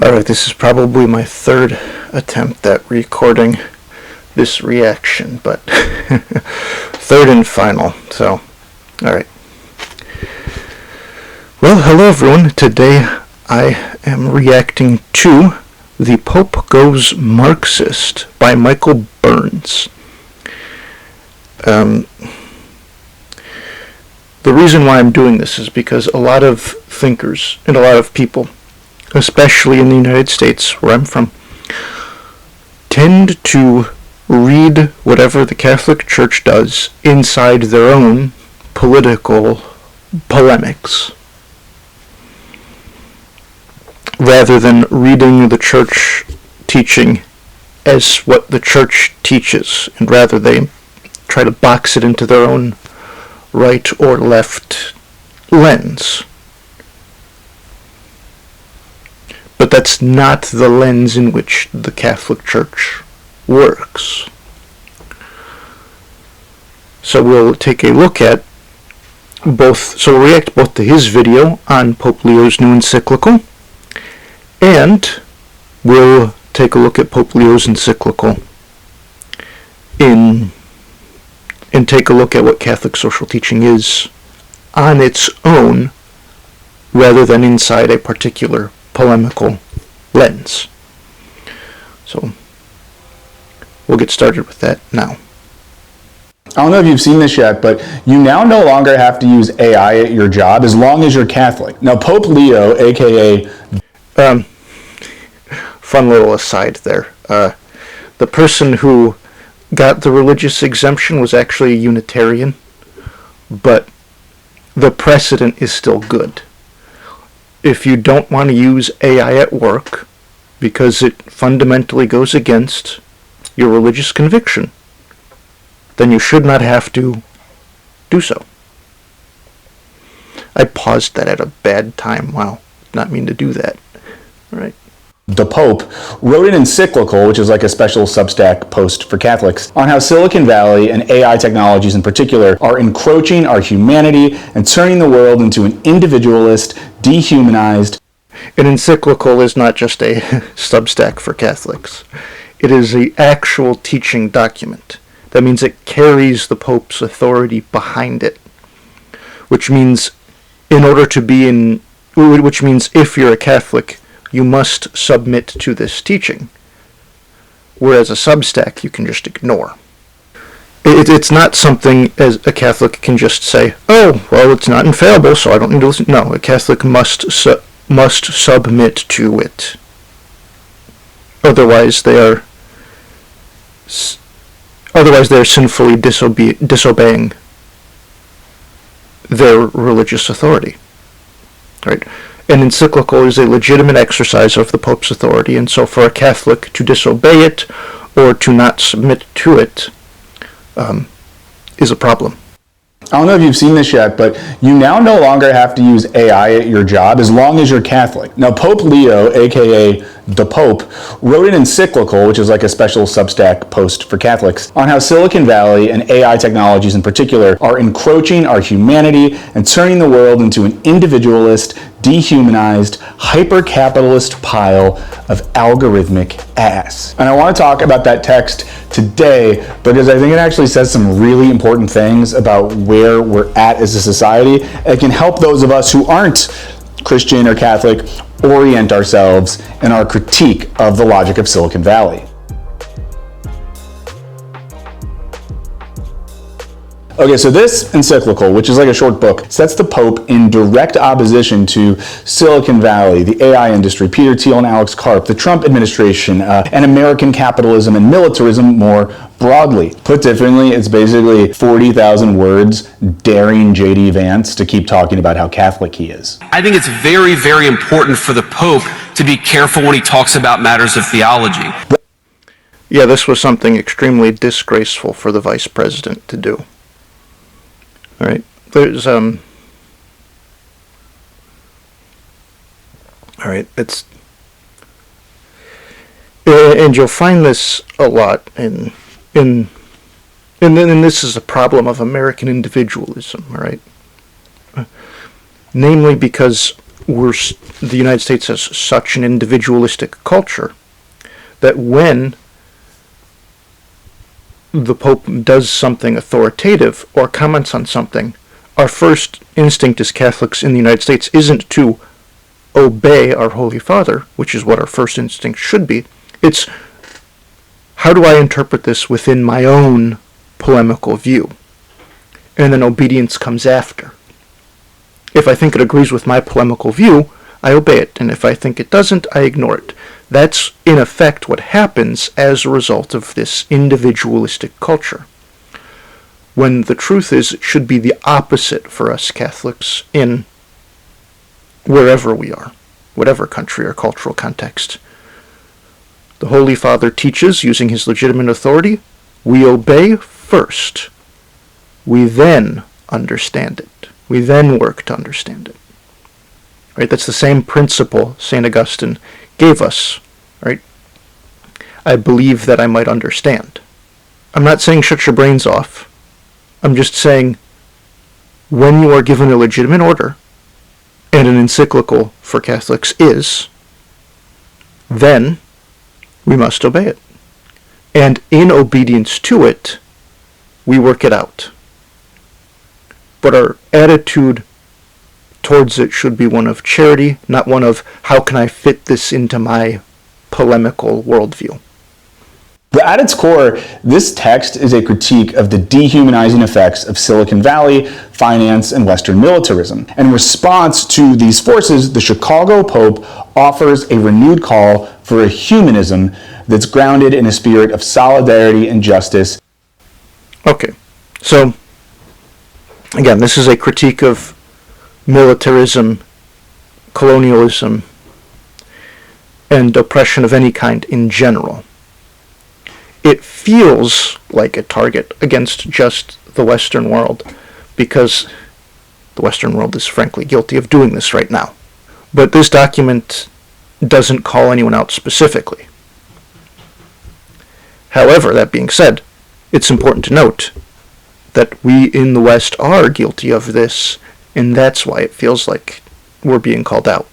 Alright, this is probably my third attempt at recording this reaction, but third and final, so, alright. Well, hello everyone. Today I am reacting to The Pope Goes Marxist by Micheal Burns. The reason why I'm doing this is because a lot of thinkers and a lot of people, especially in the United States, where I'm from, tend to read whatever the Catholic Church does inside their own political polemics, rather than reading the Church teaching as what the Church teaches, and rather they try to box it into their own right or left lens. But that's not the lens in which the Catholic Church works. So we'll take a look at we'll react both to his video on Pope Leo's new encyclical, and we'll take a look at Pope Leo's encyclical and take a look at what Catholic social teaching is on its own, rather than inside a particular polemical lens. So we'll get started with that now. I don't know if you've seen this yet, but you now no longer have to use AI at your job as long as you're Catholic. Now, Pope Leo, aka... Fun little aside there. The person who got the religious exemption was actually a Unitarian, but the precedent is still good. If you don't want to use AI at work because it fundamentally goes against your religious conviction, then you should not have to do so. I paused that at a bad time. Wow, not mean to do that. All right. The Pope wrote an encyclical, which is like a special Substack post for Catholics, on how Silicon Valley and AI technologies in particular are encroaching our humanity and turning the world into an individualist, dehumanized... An encyclical is not just a Substack for Catholics. It is an actual teaching document. That means it carries the Pope's authority behind it, which means if you're a Catholic, you must submit to this teaching, whereas a Substack you can just ignore. It's not something as a Catholic can just say, oh, well, it's not infallible, so I don't need to listen. No, a Catholic must submit to it. Otherwise they are sinfully disobeying their religious authority. Right? An encyclical is a legitimate exercise of the Pope's authority, and so for a Catholic to disobey it or to not submit to it is a problem. I don't know if you've seen this yet, but you now no longer have to use AI at your job as long as you're Catholic. Now, Pope Leo, aka the Pope, wrote an encyclical, which is like a special Substack post for Catholics, on how Silicon Valley and AI technologies in particular are encroaching our humanity and turning the world into an individualist, dehumanized, hyper-capitalist pile of algorithmic ass. And I want to talk about that text today because I think it actually says some really important things about where we're at as a society. It can help those of us who aren't Christian or Catholic orient ourselves in our critique of the logic of Silicon Valley. Okay, so this encyclical, which is like a short book, sets the Pope in direct opposition to Silicon Valley, the AI industry, Peter Thiel and Alex Karp, the Trump administration, and American capitalism and militarism more broadly. Put differently, it's basically 40,000 words daring J.D. Vance to keep talking about how Catholic he is. I think it's very, very important for the Pope to be careful when he talks about matters of theology. Yeah, this was something extremely disgraceful for the Vice President to do. All right, there's all right, it's and you'll find this a lot in this is a problem of American individualism, all right? Namely because the United States has such an individualistic culture that when the Pope does something authoritative or comments on something, our first instinct as Catholics in the United States isn't to obey our Holy Father, which is what our first instinct should be. It's, how do I interpret this within my own polemical view? And then obedience comes after. If I think it agrees with my polemical view, I obey it, and if I think it doesn't, I ignore it. That's, in effect, what happens as a result of this individualistic culture. When the truth is, it should be the opposite for us Catholics in wherever we are, whatever country or cultural context. The Holy Father teaches using his legitimate authority. We obey first. We then understand it. We then work to understand it. Right? That's the same principle St. Augustine gave us. Right? I believe that I might understand. I'm not saying shut your brains off. I'm just saying when you are given a legitimate order, and an encyclical for Catholics is, then we must obey it. And in obedience to it, we work it out. But our attitude towards it should be one of charity, not one of how can I fit this into my polemical worldview. But at its core, this text is a critique of the dehumanizing effects of Silicon Valley, finance, and Western militarism. In response to these forces, the Chicago Pope offers a renewed call for a humanism that's grounded in a spirit of solidarity and justice. Okay, so again, this is a critique of militarism, colonialism, and oppression of any kind in general. It feels like a target against just the Western world, because the Western world is frankly guilty of doing this right now. But this document doesn't call anyone out specifically. However, that being said, it's important to note that we in the West are guilty of this, and that's why it feels like we're being called out.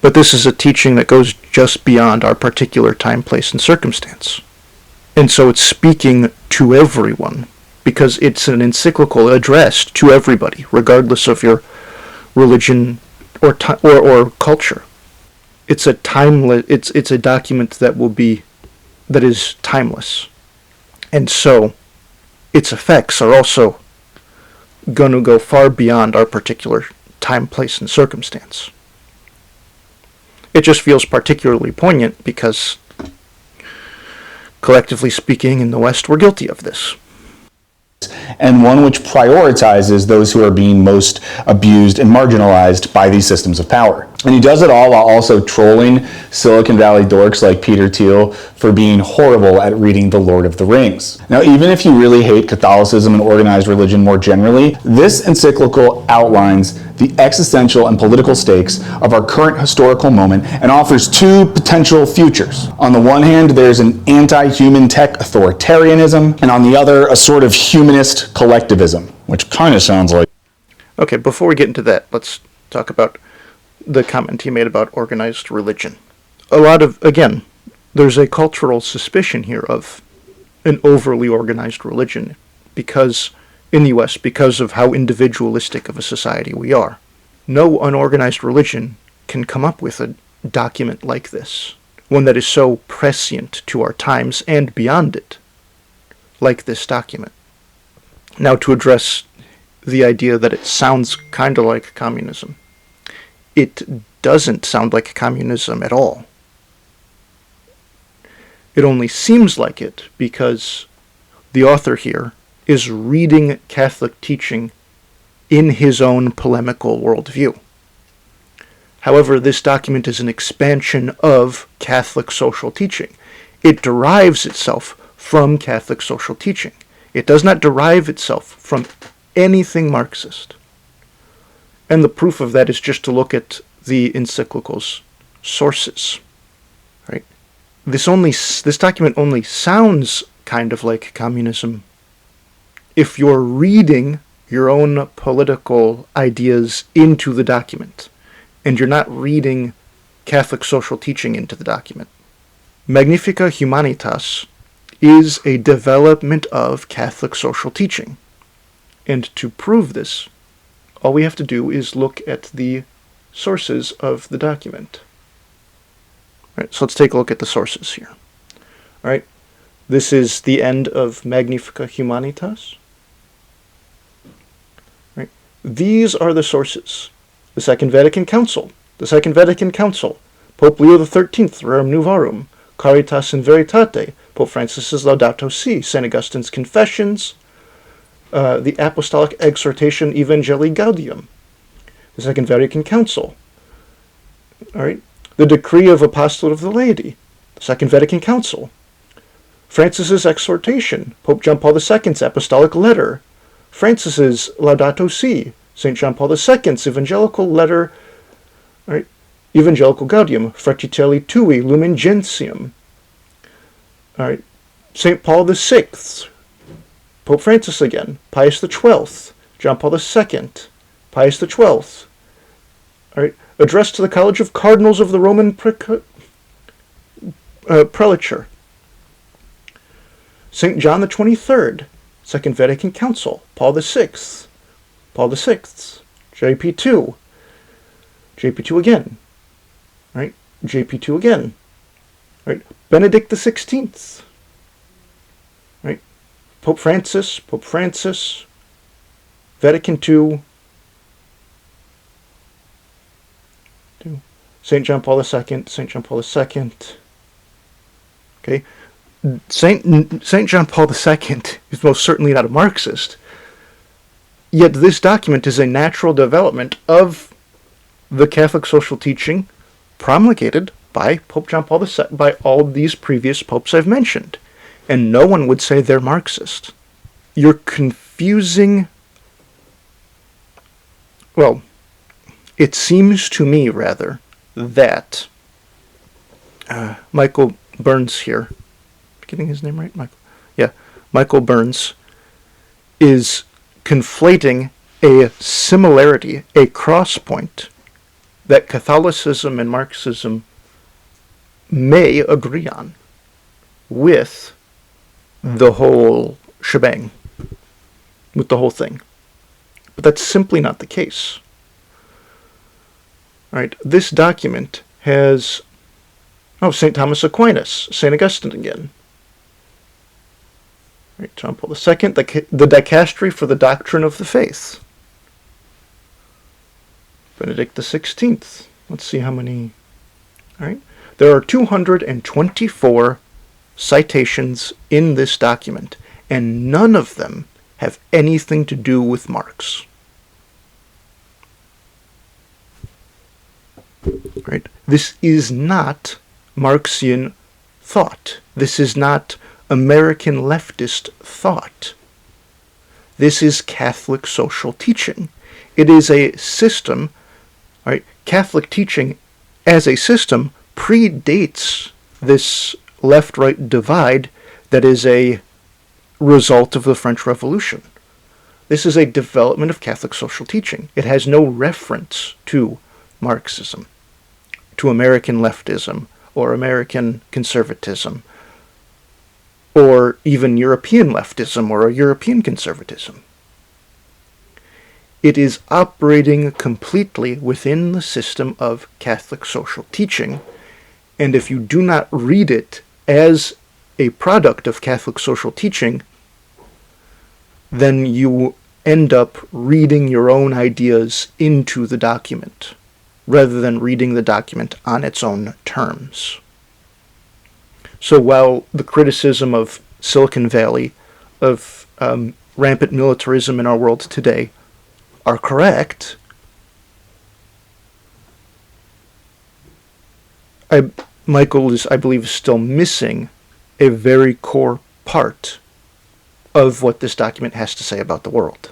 But this is a teaching that goes just beyond our particular time, place, and circumstance. And so it's speaking to everyone, because it's an encyclical addressed to everybody, regardless of your religion or culture. It's a it's a document that is timeless. And so its effects are also going to go far beyond our particular time, place, and circumstance. It just feels particularly poignant because, collectively speaking, in the West, we're guilty of this. And one which prioritizes those who are being most abused and marginalized by these systems of power. And he does it all while also trolling Silicon Valley dorks like Peter Thiel for being horrible at reading The Lord of the Rings. Now, even if you really hate Catholicism and organized religion more generally, this encyclical outlines the existential and political stakes of our current historical moment and offers two potential futures. On the one hand, there's an anti-human tech authoritarianism, and on the other, a sort of humanist collectivism, which kind of sounds like... Okay, before we get into that, let's talk about the comment he made about organized religion. Again, there's a cultural suspicion here of an overly organized religion because in the U.S. because of how individualistic of a society we are. No unorganized religion can come up with a document like this, one that is so prescient to our times and beyond it, like this document. Now, to address the idea that it sounds kind of like communism. It doesn't sound like communism at all. It only seems like it because the author here is reading Catholic teaching in his own polemical worldview. However, this document is an expansion of Catholic social teaching. It derives itself from Catholic social teaching. It does not derive itself from anything Marxist. And the proof of that is just to look at the encyclical's sources. Right? This document only sounds kind of like communism if you're reading your own political ideas into the document. and you're not reading Catholic social teaching into the document. Magnifica Humanitas is a development of Catholic social teaching. And to prove this, all we have to do is look at the sources of the document. All right, so let's take a look at the sources here. All right, this is the end of Magnifica Humanitas. Right, these are the sources. The Second Vatican Council. The Second Vatican Council. Pope Leo XIII, Rerum Novarum. Caritas in Veritate. Pope Francis's Laudato Si. St. Augustine's Confessions. The Apostolic Exhortation Evangelii Gaudium. The Second Vatican Council. All right, the Decree of Apostolate of the Laity. The Second Vatican Council. Francis's Exhortation. Pope John Paul II's Apostolic Letter. Francis's Laudato Si. St. John Paul II's Evangelical Letter. All right, Evangelical Gaudium. Fratelli Tui Lumen Gentium. All right, St. Paul VI. Pope Francis again. Pius XII. John Paul II. Pius XII. All right, addressed to the College of Cardinals of the Roman Prelature. St. John the 23rd. Second Vatican Council. Paul VI. Paul VI. JP2. JP2 again. Right? JP2 again. Right? Benedict XVI. Right? Pope Francis. Pope Francis. Vatican II. St. John Paul II. St. John Paul II. Okay? St. John Paul II is most certainly not a Marxist, yet this document is a natural development of the Catholic social teaching promulgated by Pope John Paul II, by all these previous popes I've mentioned, and no one would say they're Marxist. You're confusing, well, it seems to me, rather, that Micheal Burns here, getting his name right? Micheal Burns is conflating a similarity, a cross point that Catholicism and Marxism may agree on with the whole shebang, with the whole thing. But that's simply not the case. All right, this document has, St. Thomas Aquinas, St. Augustine again. Right, John Paul II, the Dicastery for the Doctrine of the Faith. Benedict XVI. Let's see how many. All right. There are 224 citations in this document, and none of them have anything to do with Marx. Right? This is not Marxian thought. This is not American leftist thought. This is Catholic social teaching. It is a system, right? Catholic teaching as a system predates this left-right divide that is a result of the French Revolution. This is a development of Catholic social teaching. It has no reference to Marxism, to American leftism, or American conservatism, or even European leftism or European conservatism. It is operating completely within the system of Catholic social teaching, and if you do not read it as a product of Catholic social teaching, then you end up reading your own ideas into the document, rather than reading the document on its own terms. So while the criticism of Silicon Valley, of rampant militarism in our world today, are correct, Micheal is, I believe, still missing a very core part of what this document has to say about the world.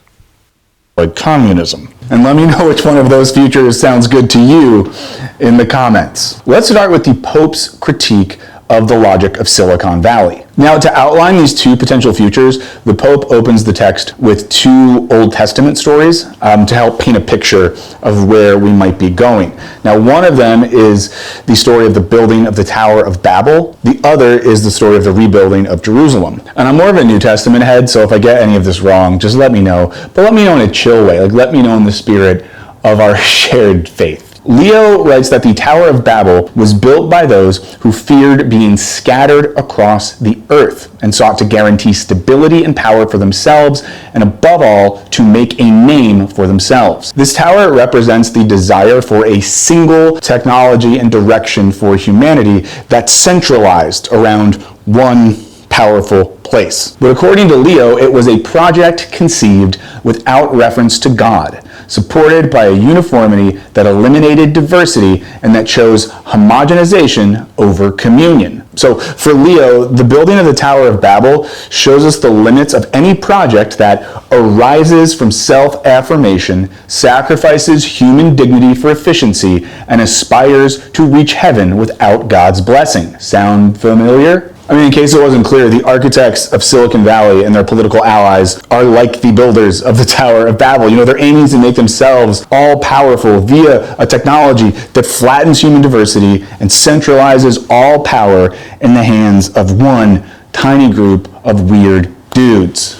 Like communism. And let me know which one of those futures sounds good to you in the comments. Let's start with the Pope's critique of the logic of Silicon Valley. Now, to outline these two potential futures, the Pope opens the text with two Old Testament stories to help paint a picture of where we might be going. Now, one of them is the story of the building of the Tower of Babel. The other is the story of the rebuilding of Jerusalem. And I'm more of a New Testament head, so if I get any of this wrong, just let me know. But let me know in a chill way. Like, let me know in the spirit of our shared faith. Leo writes that the Tower of Babel was built by those who feared being scattered across the earth and sought to guarantee stability and power for themselves, and above all, to make a name for themselves. This tower represents the desire for a single technology and direction for humanity that's centralized around one powerful place. But according to Leo, it was a project conceived without reference to God, supported by a uniformity that eliminated diversity and that chose homogenization over communion. So for Leo, the building of the Tower of Babel shows us the limits of any project that arises from self-affirmation, sacrifices human dignity for efficiency, and aspires to reach heaven without God's blessing. Sound familiar? I mean, in case it wasn't clear, the architects of Silicon Valley and their political allies are like the builders of the Tower of Babel. You know, they're aiming to make themselves all-powerful via a technology that flattens human diversity and centralizes all power in the hands of one tiny group of weird dudes.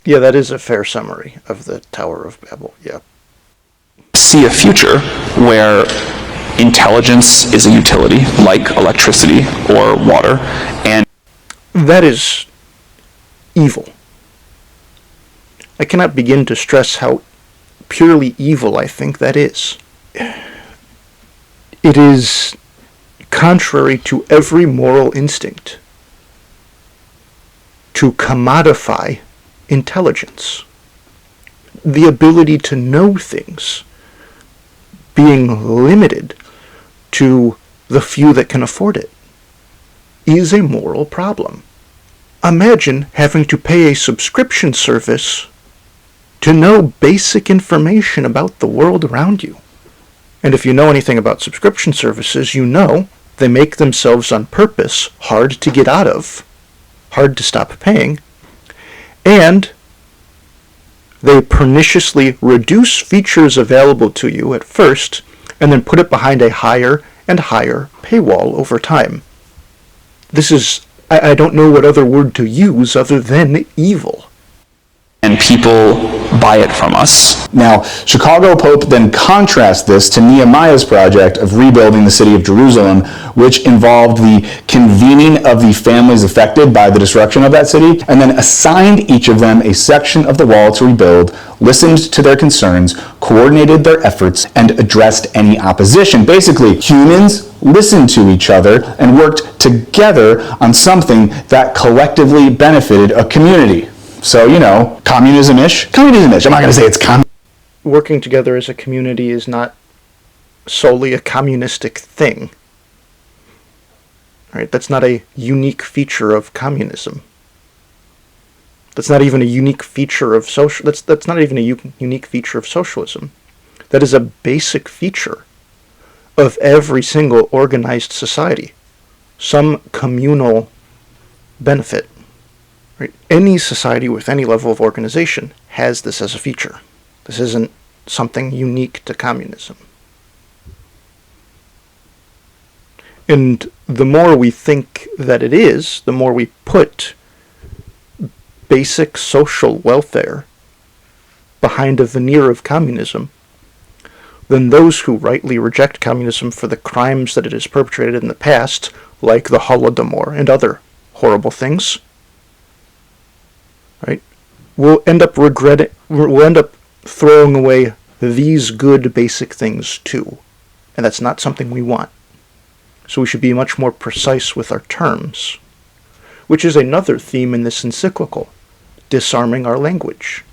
Yeah, that is a fair summary of the Tower of Babel, yeah. See a future where intelligence is a utility, like electricity or water, and that is evil. I cannot begin to stress how purely evil I think that is. It is contrary to every moral instinct to commodify intelligence. The ability to know things being limited to the few that can afford it is a moral problem. Imagine having to pay a subscription service to know basic information about the world around you. And if you know anything about subscription services, you know they make themselves on purpose hard to get out of, hard to stop paying, and they perniciously reduce features available to you at first and then put it behind a higher and higher paywall over time. This is, I don't know what other word to use other than evil. and people buy it from us. Now, Chicago Pope then contrasts this to Nehemiah's project of rebuilding the city of Jerusalem, which involved the convening of the families affected by the destruction of that city, and then assigned each of them a section of the wall to rebuild, listened to their concerns, coordinated their efforts, and addressed any opposition. Basically, humans listened to each other and worked together on something that collectively benefited a community. So, you know, communism-ish. Communism-ish. I'm not going to say it's Working together as a community is not solely a communistic thing. Right? That's not a unique feature of communism. That's not even a unique feature of social. That's not even a unique feature of socialism. That is a basic feature of every single organized society. Some communal benefit. Right? Any society with any level of organization has this as a feature. This isn't something unique to communism. And the more we think that it is, the more we put basic social welfare behind a veneer of communism, then those who rightly reject communism for the crimes that it has perpetrated in the past, like the Holodomor and other horrible things, right, will end up throwing away these good basic things too. And that's not something we want. So we should be much more precise with our terms, which is another theme in this encyclical, disarming our language.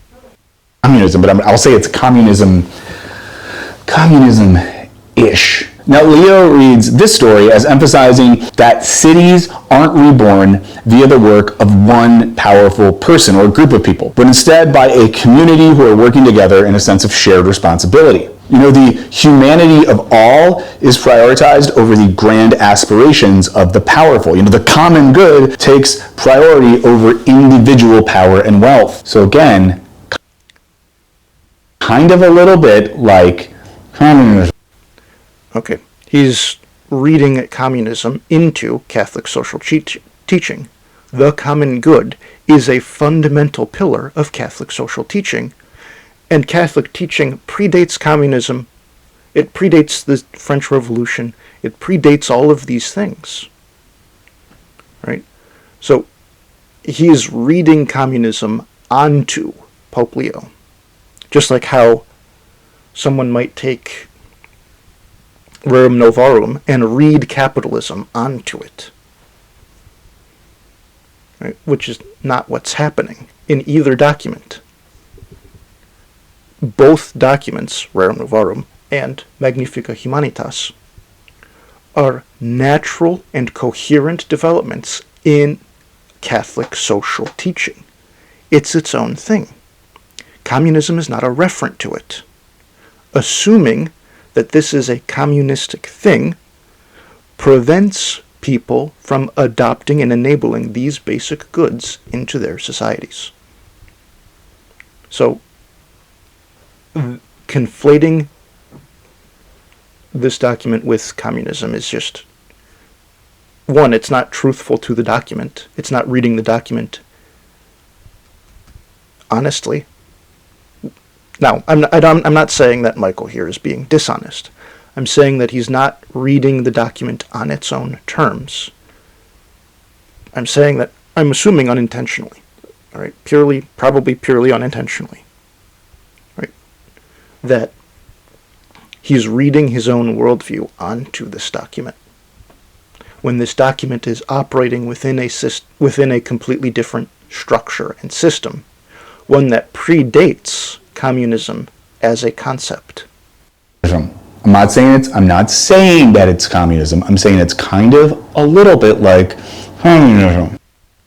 communism, but I'll say it's communism-ish. Now, Leo reads this story as emphasizing that cities aren't reborn via the work of one powerful person or group of people, but instead by a community who are working together in a sense of shared responsibility. You know, the humanity of all is prioritized over the grand aspirations of the powerful. You know, the common good takes priority over individual power and wealth. So again, kind of a little bit like communism. Okay. He's reading communism into Catholic social teaching. The common good is a fundamental pillar of Catholic social teaching, and Catholic teaching predates communism. It predates the French Revolution. It predates all of these things. Right? So he is reading communism onto Pope Leo. Just like how someone might take Rerum Novarum and read capitalism onto it. Right? Which is not what's happening in either document. Both documents, Rerum Novarum and Magnifica Humanitas, are natural and coherent developments in Catholic social teaching. It's its own thing. Communism is not a referent to it. Assuming that this is a communistic thing prevents people from adopting and enabling these basic goods into their societies. So, conflating this document with communism is just, one, it's not truthful to the document. It's not reading the document honestly. Now, I'm not saying that Michael here is being dishonest. I'm saying that he's not reading the document on its own terms. I'm saying that, I'm assuming unintentionally, all right, probably purely unintentionally, right, that he's reading his own worldview onto this document, when this document is operating within a completely different structure and system, one that predates communism as a concept. I'm not saying that it's communism. I'm saying it's kind of a little bit like communism.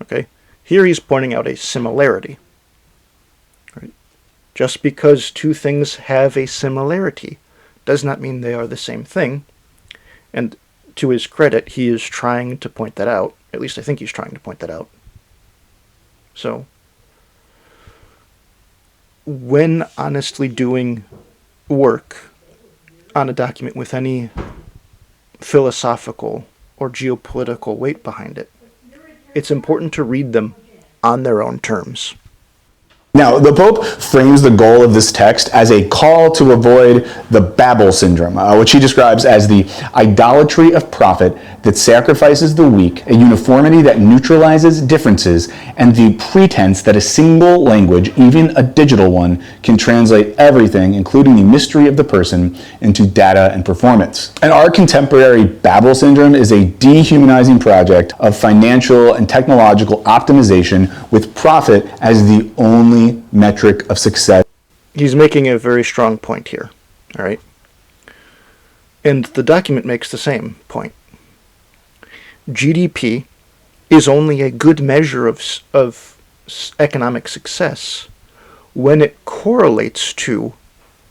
Okay, here he's pointing out a similarity. Right? Just because two things have a similarity does not mean they are the same thing. And to his credit, he is trying to point that out. At least I think he's trying to point that out. So, when honestly doing work on a document with any philosophical or geopolitical weight behind it, it's important to read them on their own terms. Now, the Pope frames the goal of this text as a call to avoid the Babel syndrome, which he describes as the idolatry of profit that sacrifices the weak, a uniformity that neutralizes differences, and the pretense that a single language, even a digital one, can translate everything, including the mystery of the person, into data and performance. And our contemporary Babel syndrome is a dehumanizing project of financial and technological optimization with profit as the only metric of success. He's making a very strong point here, all right? And the document makes the same point. GDP is only a good measure of economic success when it correlates to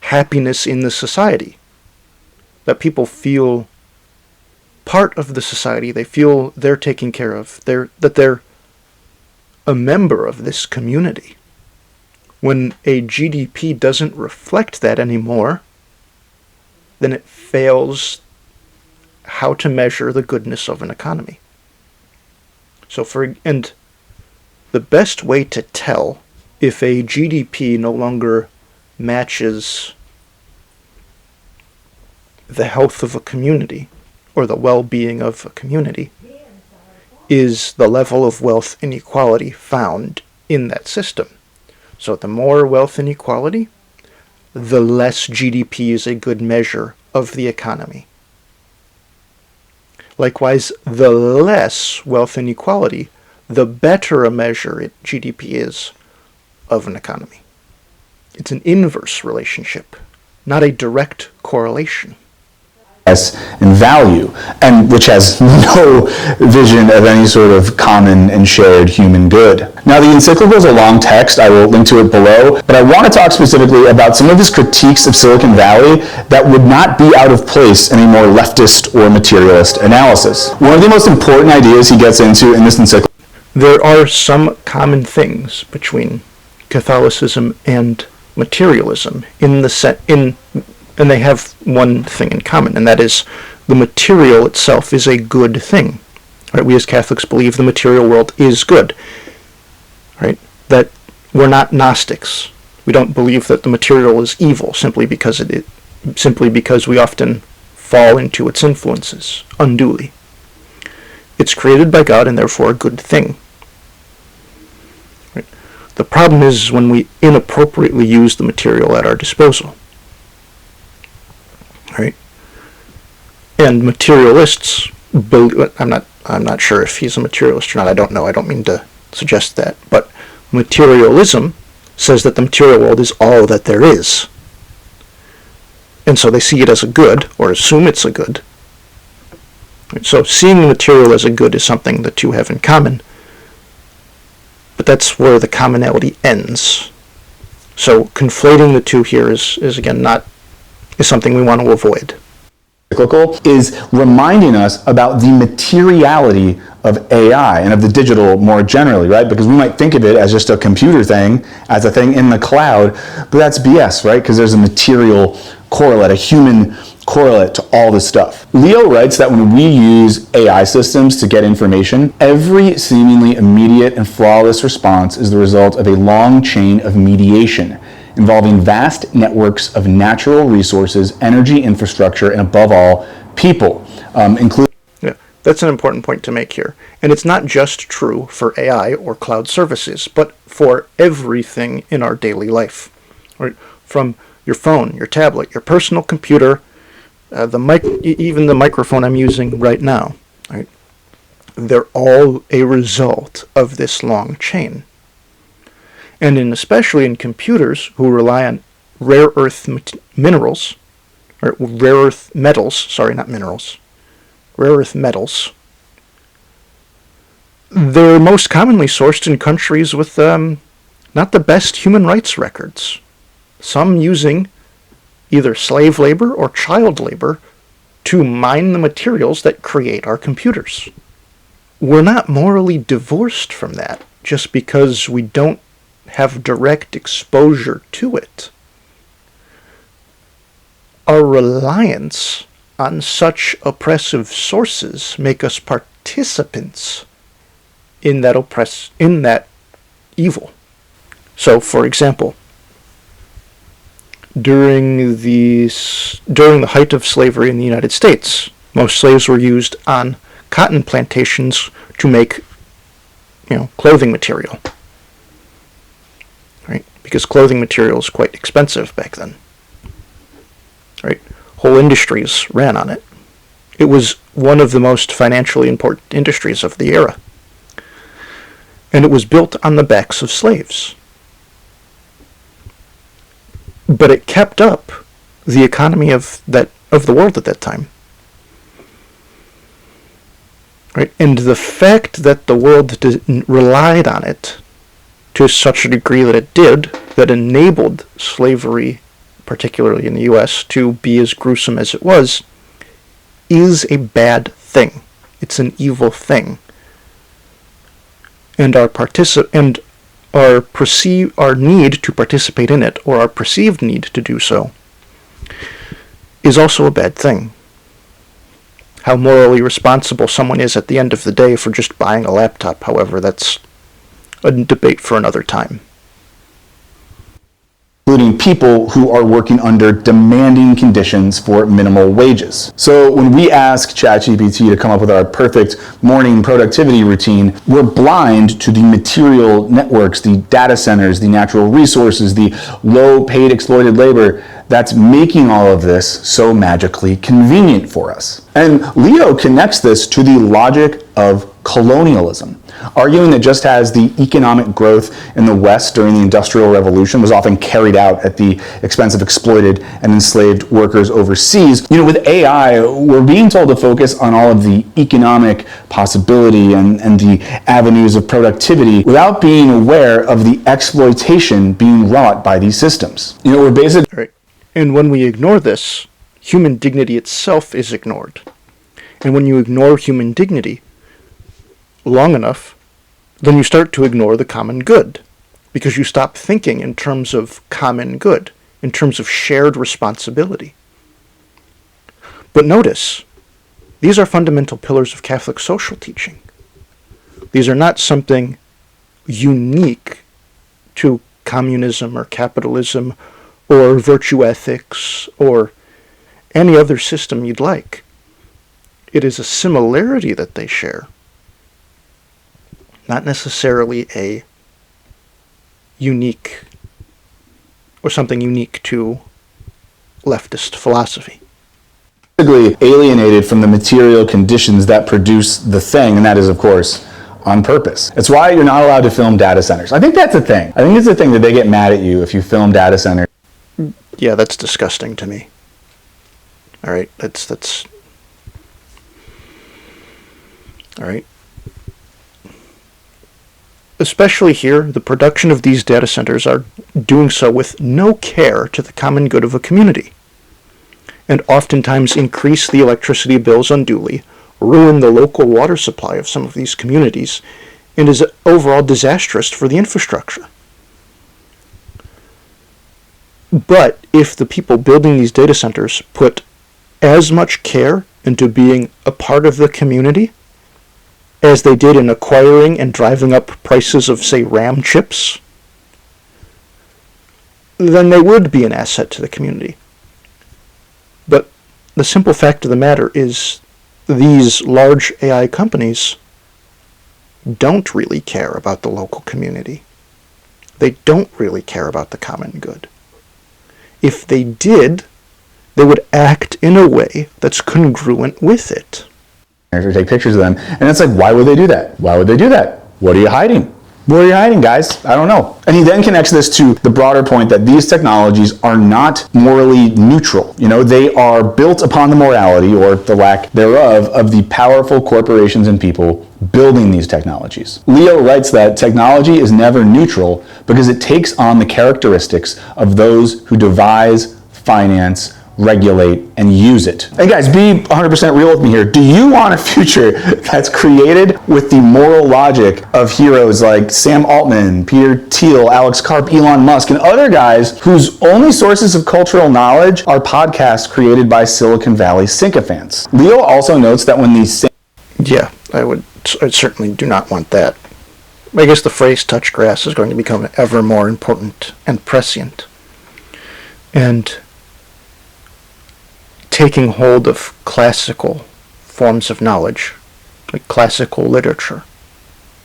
happiness in the society. That people feel part of the society, they feel they're taken care of, that they're a member of this community. When a GDP doesn't reflect that anymore, then it fails how to measure the goodness of an economy. And the best way to tell if a GDP no longer matches the health of a community or the well-being of a community is the level of wealth inequality found in that system. So the more wealth inequality, the less GDP is a good measure of the economy. Likewise, the less wealth inequality, the better a measure GDP is of an economy. It's an inverse relationship, not a direct correlation. and value, and which has no vision of any sort of common and shared human good. Now, the Encyclical is a long text. I will link to it below, but I want to talk specifically about some of his critiques of Silicon Valley that would not be out of place in a more leftist or materialist analysis. One of the most important ideas he gets into in this encyclical. There are some common things between Catholicism and materialism and they have one thing in common, and that is the material itself is a good thing. Right? We as Catholics believe the material world is good. Right? That we're not Gnostics. We don't believe that the material is evil simply because we often fall into its influences unduly. It's created by God and therefore a good thing. Right? The problem is when we inappropriately use the material at our disposal. Right? And materialists believe, I'm not sure if he's a materialist or not. I don't know. I don't mean to suggest that. But materialism says that the material world is all that there is. And so they see it as a good, or assume it's a good. So seeing the material as a good is something the two have in common. But that's where the commonality ends. So conflating the two here is again is something we want to avoid. Encyclical is reminding us about the materiality of AI and of the digital more generally, right? Because we might think of it as just a computer thing, as a thing in the cloud, but that's BS, right? Because there's a material correlate, a human correlate to all this stuff. Leo writes that when we use AI systems to get information, every seemingly immediate and flawless response is the result of a long chain of mediation involving vast networks of natural resources, energy infrastructure, and above all, people, including... Yeah, that's an important point to make here. And it's not just true for AI or cloud services, but for everything in our daily life. Right? From your phone, your tablet, your personal computer, even the microphone I'm using right now. Right? They're all a result of this long chain. And especially in computers who rely on rare earth metals, they're most commonly sourced in countries with not the best human rights records. Some using either slave labor or child labor to mine the materials that create our computers. We're not morally divorced from that just because we don't have direct exposure to it. Our reliance on such oppressive sources make us participants in that evil. So, for example, during the height of slavery in the United States, most slaves were used on cotton plantations to make, clothing material. Right? Because clothing material is quite expensive back then. Right? Whole industries ran on it. It was one of the most financially important industries of the era. And it was built on the backs of slaves. But it kept up the economy of the world at that time. Right? And the fact that the world relied on it to such a degree that it did, that enabled slavery, particularly in the U.S., to be as gruesome as it was, is a bad thing. It's an evil thing. And our need to participate in it, or our perceived need to do so, is also a bad thing. How morally responsible someone is at the end of the day for just buying a laptop, however, that's a debate for another time. Including people who are working under demanding conditions for minimal wages. So when we ask ChatGPT to come up with our perfect morning productivity routine, we're blind to the material networks, the data centers, the natural resources, the low-paid exploited labor that's making all of this so magically convenient for us. And Leo connects this to the logic of colonialism, arguing that just as the economic growth in the West during the Industrial Revolution was often carried out at the expense of exploited and enslaved workers overseas, with AI, we're being told to focus on all of the economic possibility and the avenues of productivity without being aware of the exploitation being wrought by these systems. We're basically... Right. And when we ignore this, human dignity itself is ignored. And when you ignore human dignity long enough, then you start to ignore the common good, because you stop thinking in terms of common good, in terms of shared responsibility. But notice, these are fundamental pillars of Catholic social teaching. These are not something unique to communism or capitalism or virtue ethics or any other system you'd like. It is a similarity that they share, not necessarily a unique or something unique to leftist philosophy. Alienated from the material conditions that produce the thing, and that is, of course, on purpose. It's why you're not allowed to film data centers. I think that's a thing. I think it's a thing that they get mad at you if you film data centers. Yeah, that's disgusting to me. All right, that's all right. Especially here, the production of these data centers are doing so with no care to the common good of a community, and oftentimes increase the electricity bills unduly, ruin the local water supply of some of these communities, and is overall disastrous for the infrastructure. But if the people building these data centers put as much care into being a part of the community as they did in acquiring and driving up prices of, say, RAM chips, then they would be an asset to the community. But the simple fact of the matter is these large AI companies don't really care about the local community. They don't really care about the common good. If they did, they would act in a way that's congruent with it. Or take pictures of them, and it's like, why would they do that? Why would they do that? What are you hiding? What are you hiding, guys? I don't know. And he then connects this to the broader point that these technologies are not morally neutral. They are built upon the morality, or the lack thereof, of the powerful corporations and people building these technologies. Leo writes that technology is never neutral because it takes on the characteristics of those who devise, finance, regulate, and use it. And guys, be 100% real with me here. Do you want a future that's created with the moral logic of heroes like Sam Altman, Peter Thiel, Alex Karp, Elon Musk, and other guys whose only sources of cultural knowledge are podcasts created by Silicon Valley sycophants? Leo also notes that when these Yeah, I certainly do not want that. I guess the phrase touch grass is going to become ever more important and prescient. And taking hold of classical forms of knowledge, like classical literature,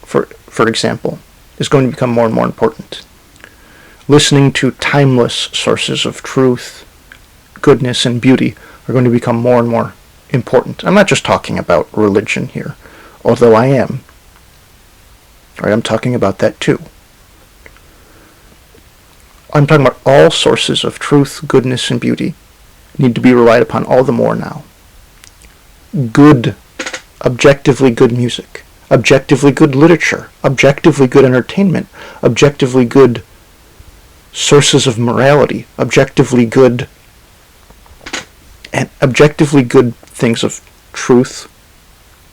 for example, is going to become more and more important. Listening to timeless sources of truth, goodness, and beauty are going to become more and more important. I'm not just talking about religion here, although I am. Right, I'm talking about that too. I'm talking about all sources of truth, goodness, and beauty need to be relied upon all the more now. Good, objectively good music, objectively good literature, objectively good entertainment, objectively good sources of morality, objectively good things of truth,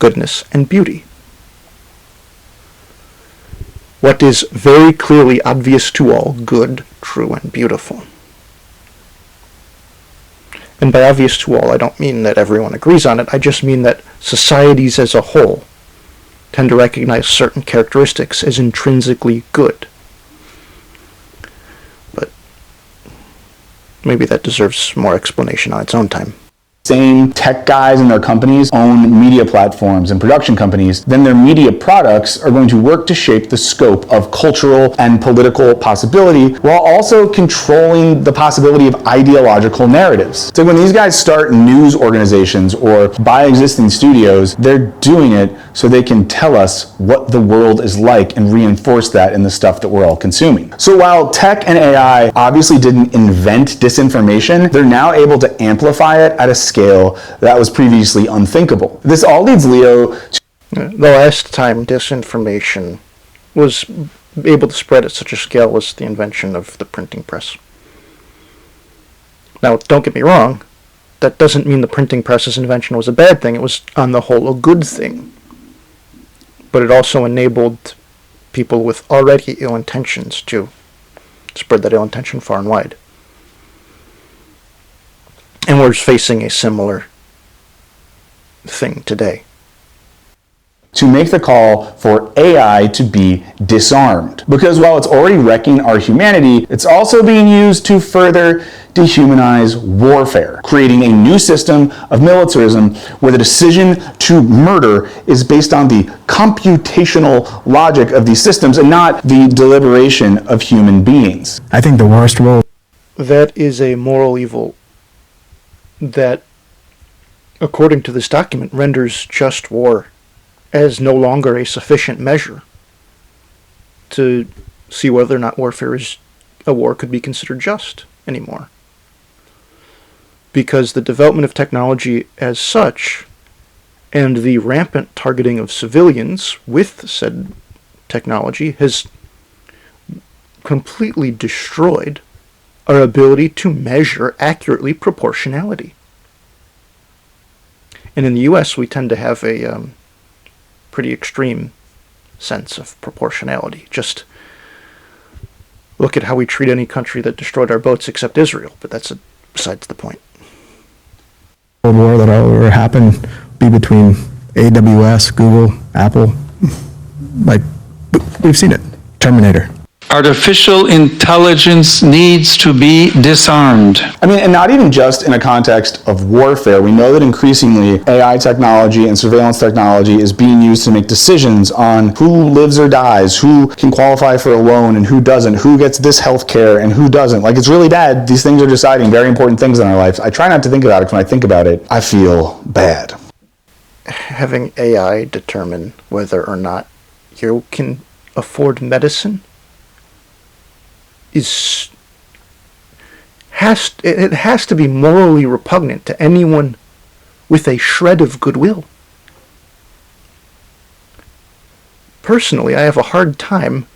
goodness, and beauty. What is very clearly obvious to all, good, true, and beautiful. And by obvious to all, I don't mean that everyone agrees on it. I just mean that societies as a whole tend to recognize certain characteristics as intrinsically good. But maybe that deserves more explanation on its own time. same tech guys and their companies own media platforms and production companies, then their media products are going to work to shape the scope of cultural and political possibility while also controlling the possibility of ideological narratives. So when these guys start news organizations or buy existing studios, they're doing it so they can tell us what the world is like and reinforce that in the stuff that we're all consuming. So while tech and AI obviously didn't invent disinformation, they're now able to amplify it at a scale that was previously unthinkable. This all leads Leo to The last time disinformation was able to spread at such a scale was the invention of the printing press. Now, don't get me wrong, that doesn't mean the printing press's invention was a bad thing. It was, on the whole, a good thing. But it also enabled people with already ill intentions to spread that ill intention far and wide. And we're facing a similar thing today. to make the call for AI to be disarmed. Because while it's already wrecking our humanity, it's also being used to further dehumanize warfare, creating a new system of militarism where the decision to murder is based on the computational logic of these systems and not the deliberation of human beings. I think the worst role. That is a moral evil that, according to this document, renders just war as no longer a sufficient measure to see whether or not a war could be considered just anymore. Because the development of technology as such, and the rampant targeting of civilians with said technology, has completely destroyed our ability to measure accurately proportionality. And in the US, we tend to have a pretty extreme sense of proportionality. Just look at how we treat any country that destroyed our boats except Israel, but that's besides the point. World war that'll ever happen be between AWS, Google, Apple. Like, we've seen it. Terminator. Artificial intelligence needs to be disarmed. I mean, and not even just in a context of warfare. We know that increasingly AI technology and surveillance technology is being used to make decisions on who lives or dies, who can qualify for a loan and who doesn't, who gets this health care and who doesn't. Like, it's really bad. These things are deciding very important things in our lives. I try not to think about it, because when I think about it, I feel bad. Having AI determine whether or not you can afford medicine has to be morally repugnant to anyone with a shred of goodwill. Personally, I have a hard time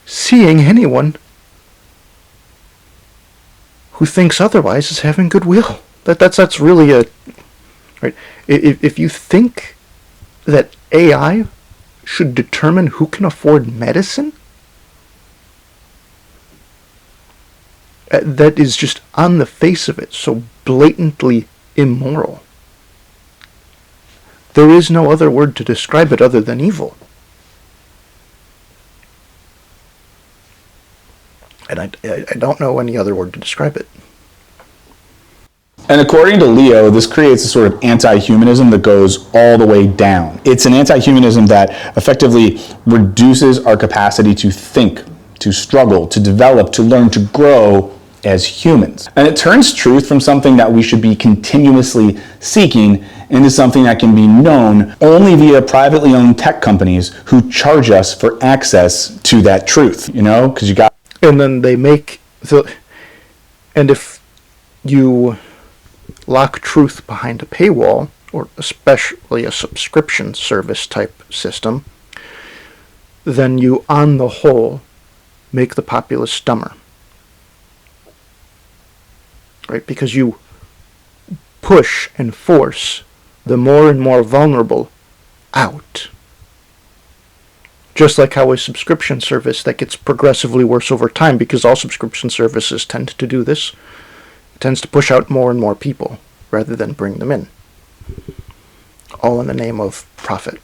seeing anyone who thinks otherwise as having goodwill. That's really a right. If you think that AI should determine who can afford medicine, that is just on the face of it so blatantly immoral. There is no other word to describe it other than evil. And I don't know any other word to describe it. And according to Leo, this creates a sort of anti-humanism that goes all the way down. It's an anti-humanism that effectively reduces our capacity to think, to struggle, to develop, to learn, to grow as humans. And it turns truth from something that we should be continuously seeking into something that can be known only via privately owned tech companies who charge us for access to that truth, you know, because you got... And then they make and if you lock truth behind a paywall, or especially a subscription service type system, then you, on the whole, make the populace dumber. Right? Because you push and force the more and more vulnerable out. Just like how a subscription service that gets progressively worse over time, because all subscription services tend to do this, tends to push out more and more people rather than bring them in. All in the name of profit.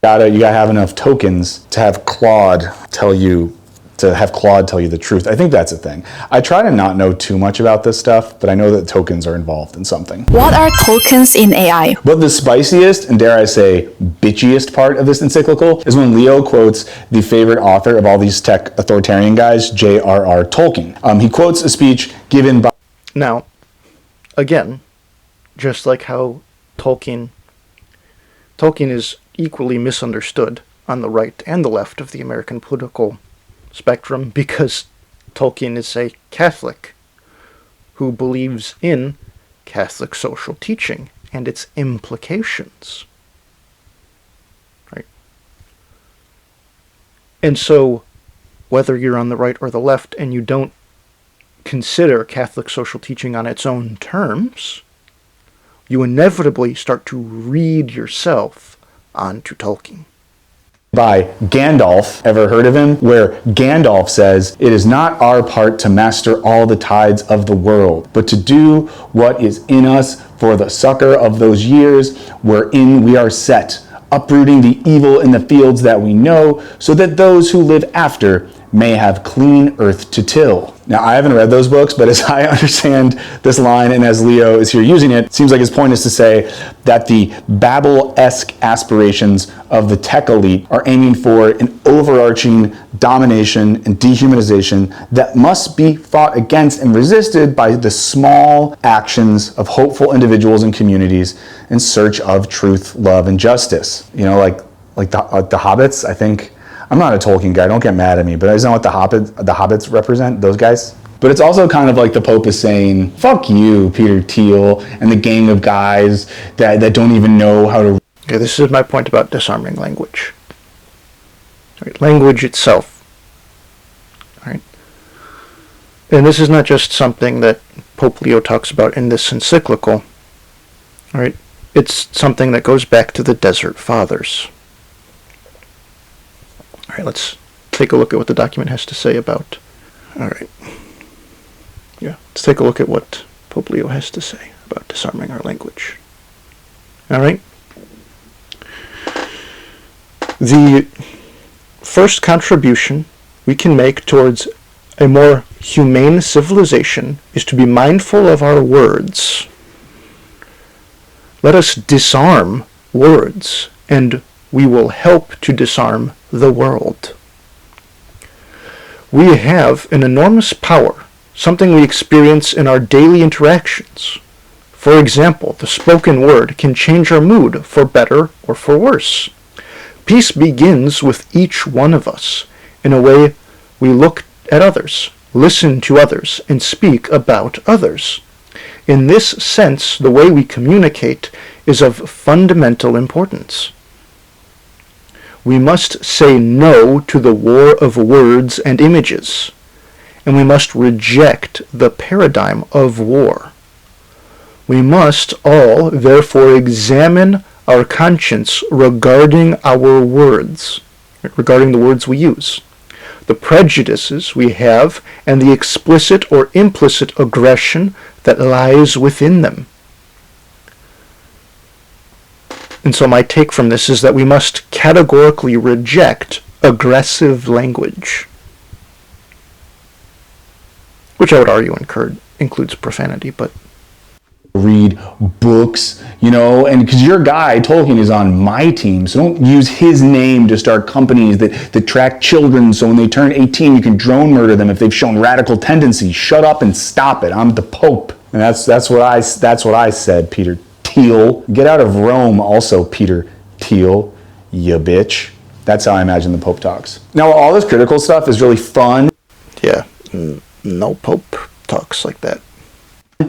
You gotta have enough tokens to have Claude tell you to have Claude tell you the truth. I think that's a thing. I try to not know too much about this stuff, but I know that tokens are involved in something. What are tokens in AI? But the spiciest, and dare I say, bitchiest part of this encyclical is when Leo quotes the favorite author of all these tech authoritarian guys, J.R.R. Tolkien. He quotes a speech given by... Now, again, just like how Tolkien is equally misunderstood on the right and the left of the American political spectrum, because Tolkien is a Catholic who believes in Catholic social teaching and its implications. Right? And so, whether you're on the right or the left and you don't consider Catholic social teaching on its own terms, you inevitably start to read yourself onto Tolkien. By Gandalf, ever heard of him? Where Gandalf says, "It is not our part to master all the tides of the world, but to do what is in us for the succor of those years wherein we are set, uprooting the evil in the fields that we know, so that those who live after may have clean earth to till." Now, I haven't read those books, but as I understand this line, and as Leo is here using it, it seems like his point is to say that the Babel-esque aspirations of the tech elite are aiming for an overarching domination and dehumanization that must be fought against and resisted by the small actions of hopeful individuals and communities in search of truth, love, and justice. You know, like the Hobbits, I think. I'm not a Tolkien guy, don't get mad at me, but I just know what the Hobbits represent, those guys. But it's also kind of like the Pope is saying, fuck you, Peter Thiel, and the gang of guys that don't even know how to... Okay, this is my point about disarming language. Right, language itself. Right? And this is not just something that Pope Leo talks about in this encyclical. Right? It's something that goes back to the Desert Fathers. All right, let's take a look at what the document has to say about... All right. Yeah, let's take a look at what Pope Leo has to say about disarming our language. All right. The first contribution we can make towards a more humane civilization is to be mindful of our words. Let us disarm words, and we will help to disarm the world. We have an enormous power, something we experience in our daily interactions. For example, the spoken word can change our mood for better or for worse. Peace begins with each one of us, in a way we look at others, listen to others, and speak about others. In this sense, the way we communicate is of fundamental importance. We must say no to the war of words and images, and we must reject the paradigm of war. We must all, therefore, examine our conscience regarding our words, regarding the words we use, the prejudices we have, and the explicit or implicit aggression that lies within them. And so my take from this is that we must categorically reject aggressive language, which I would argue includes profanity, but... Read books, you know, and because your guy, Tolkien, is on my team, so don't use his name to start companies that track children so when they turn 18 you can drone murder them if they've shown radical tendencies. Shut up and stop it. I'm the Pope. And that's what I said, Peter Thiel. Get out of Rome also, Peter Thiel, you bitch. That's how I imagine the Pope talks. Now, all this critical stuff is really fun. Yeah, no Pope talks like that.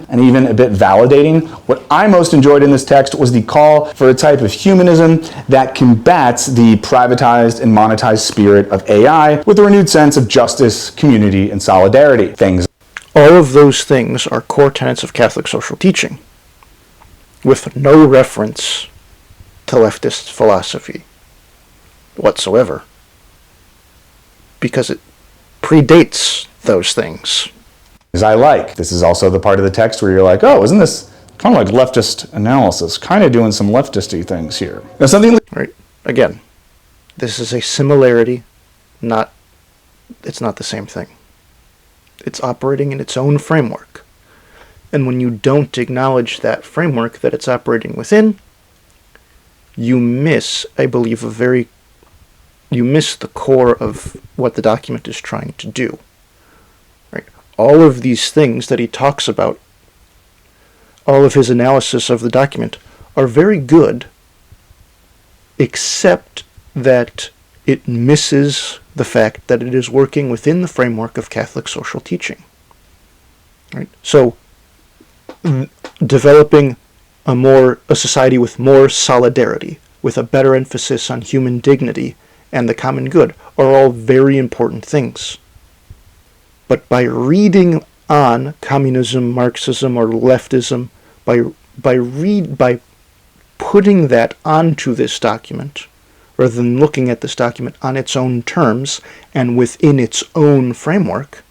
And even a bit validating. What I most enjoyed in this text was the call for a type of humanism that combats the privatized and monetized spirit of AI with a renewed sense of justice, community, and solidarity. All of those things are core tenets of Catholic social teaching, with no reference to leftist philosophy whatsoever, because it predates those things. As I like. This is also the part of the text where you're like, oh, isn't this kind of like leftist analysis? Kind of doing some leftisty things here. Now something... Right. Again, this is a similarity, not it's not the same thing. It's operating in its own framework. And when you don't acknowledge that framework that it's operating within, you miss, I believe, you miss the core of what the document is trying to do. Right? All of these things that he talks about, all of his analysis of the document, are very good, except that it misses the fact that it is working within the framework of Catholic social teaching. Right? So, developing a society with more solidarity, with a better emphasis on human dignity and the common good, are all very important things. But by reading on communism, Marxism, or leftism, by putting that onto this document, rather than looking at this document on its own terms and within its own framework,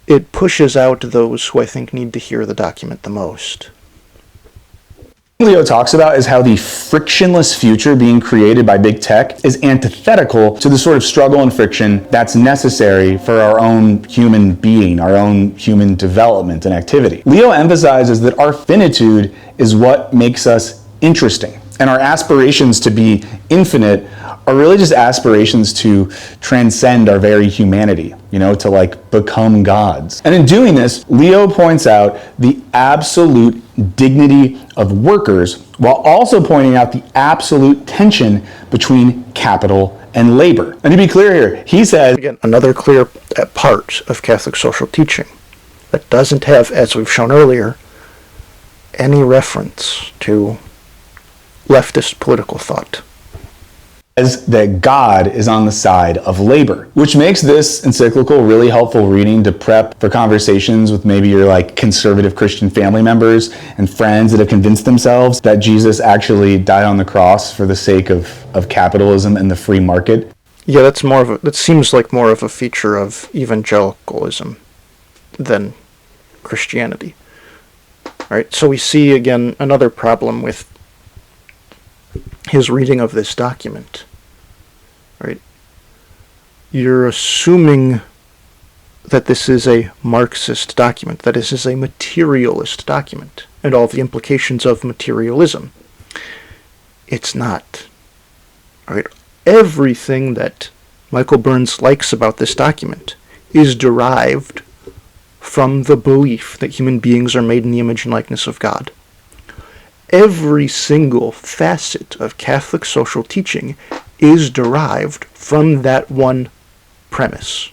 it pushes out those who I think need to hear the document the most. Leo talks about is how the frictionless future being created by big tech is antithetical to the sort of struggle and friction that's necessary for our own human being, our own human development and activity. Leo emphasizes that our finitude is what makes us interesting, and our aspirations to be infinite are really just aspirations to transcend our very humanity, to like become gods. And in doing this, Leo points out the absolute dignity of workers, while also pointing out the absolute tension between capital and labor. And to be clear here, he says, again, another clear part of Catholic social teaching that doesn't have, as we've shown earlier, any reference to leftist political thought. That God is on the side of labor, which makes this encyclical really helpful reading to prep for conversations with maybe your like conservative Christian family members and friends that have convinced themselves that Jesus actually died on the cross for the sake of capitalism and the free market. Yeah, that seems like more of a feature of evangelicalism than Christianity. Right? So we see again another problem with his reading of this document. Right? You're assuming that this is a Marxist document, that this is a materialist document, and all the implications of materialism. It's not. Right? Everything that Micheal Burns likes about this document is derived from the belief that human beings are made in the image and likeness of God. Every single facet of Catholic social teaching is derived from that one premise,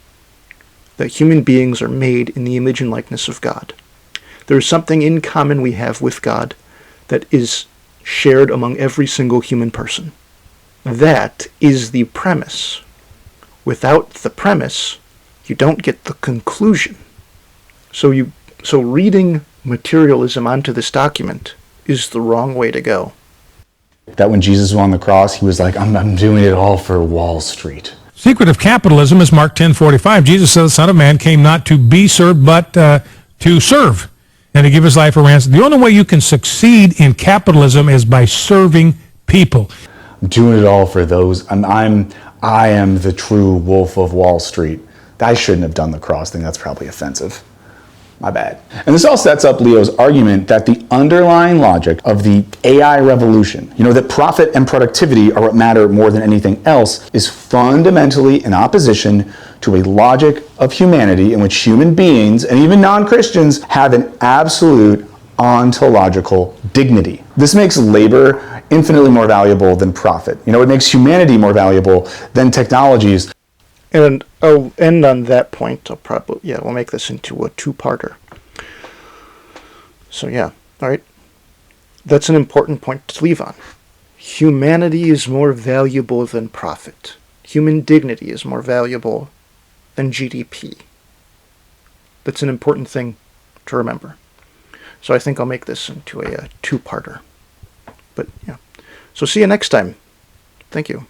that human beings are made in the image and likeness of God. There is something in common we have with God that is shared among every single human person. That is the premise. Without the premise, you don't get the conclusion. So reading materialism onto this document is the wrong way to go. That when Jesus was on the cross, he was like, I'm doing it all for Wall Street. Secret of capitalism is Mark 10:45. Jesus said the Son of Man came not to be served, but to serve and to give his life a ransom. The only way you can succeed in capitalism is by serving people. I'm doing it all for those. I am the true wolf of Wall Street. I shouldn't have done the cross thing. That's probably offensive. My bad. And this all sets up Leo's argument that the underlying logic of the AI revolution, that profit and productivity are what matter more than anything else, is fundamentally in opposition to a logic of humanity in which human beings, and even non-Christians, have an absolute ontological dignity. This makes labor infinitely more valuable than profit. It makes humanity more valuable than technologies. And I'll end on that point. We'll make this into a two-parter. So all right. That's an important point to leave on. Humanity is more valuable than profit. Human dignity is more valuable than GDP. That's an important thing to remember. So I think I'll make this into a two-parter. But so see you next time. Thank you.